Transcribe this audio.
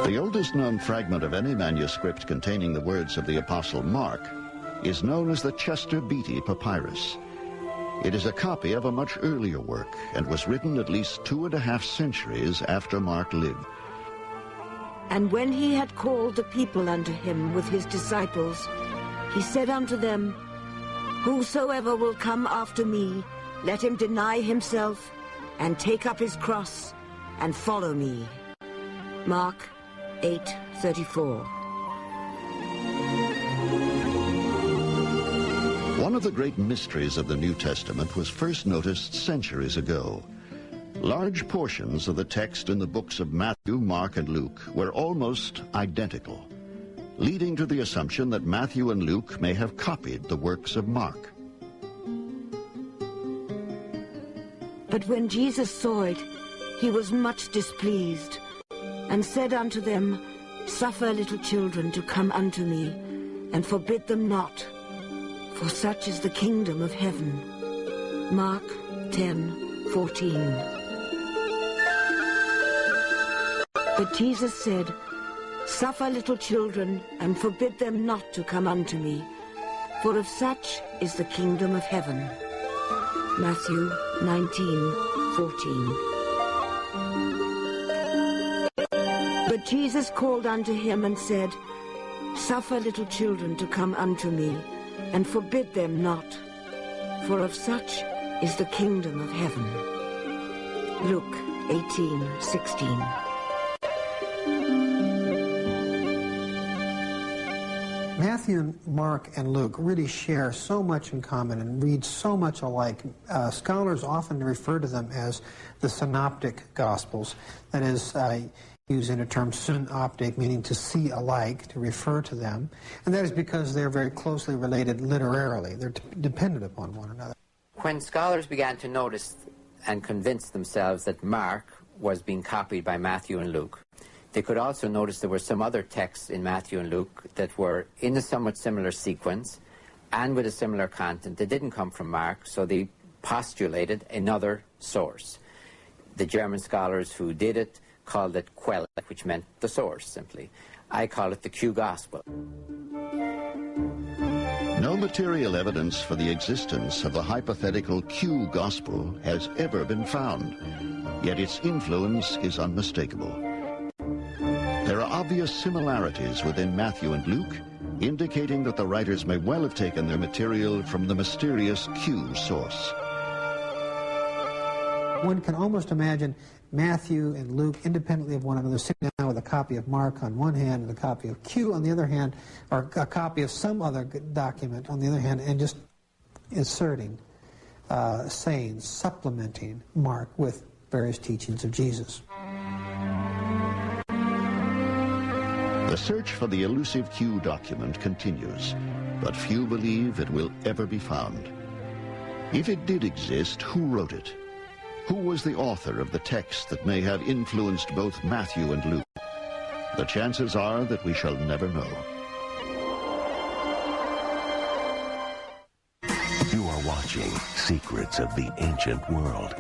The oldest known fragment of any manuscript containing the words of the Apostle Mark is known as the Chester Beatty Papyrus. It is a copy of a much earlier work and was written at least 2.5 centuries after Mark lived. And when he had called the people unto him with his disciples, he said unto them, Whosoever will come after me, let him deny himself, and take up his cross, and follow me. Mark 8:34. One of the great mysteries of the New Testament was first noticed centuries ago. Large portions of the text in the books of Matthew, Mark, and Luke were almost identical, leading to the assumption that Matthew and Luke may have copied the works of Mark. But when Jesus saw it, he was much displeased, and said unto them, Suffer little children to come unto me, and forbid them not, for such is the kingdom of heaven. Mark 10:14. But Jesus said, Suffer little children, and forbid them not to come unto me, for of such is the kingdom of heaven. Matthew 19:14. But Jesus called unto him and said, Suffer little children to come unto me, and forbid them not, for of such is the kingdom of heaven. Luke 18:16. Matthew, Mark, and Luke really share so much in common and read so much alike. Scholars often refer to them as the synoptic gospels. That is, using a term synoptic, meaning to see alike, to refer to them. And that is because they're very closely related literarily. They're dependent upon one another. When scholars began to notice and convince themselves that Mark was being copied by Matthew and Luke, they could also notice there were some other texts in Matthew and Luke that were in a somewhat similar sequence and with a similar content. They didn't come from Mark, so they postulated another source. The German scholars who did it called it Quelle, which meant the source, simply. I call it the Q Gospel. No material evidence for the existence of the hypothetical Q Gospel has ever been found, yet its influence is unmistakable. There are obvious similarities within Matthew and Luke, indicating that the writers may well have taken their material from the mysterious Q source. One can almost imagine Matthew and Luke independently of one another sitting down with a copy of Mark on one hand and a copy of Q on the other hand, or a copy of some other document on the other hand, and just inserting, saying, supplementing Mark with various teachings of Jesus. The search for the elusive Q document continues, but few believe it will ever be found. If it did exist, who wrote it? Who was the author of the text that may have influenced both Matthew and Luke? The chances are that we shall never know. You are watching Secrets of the Ancient World.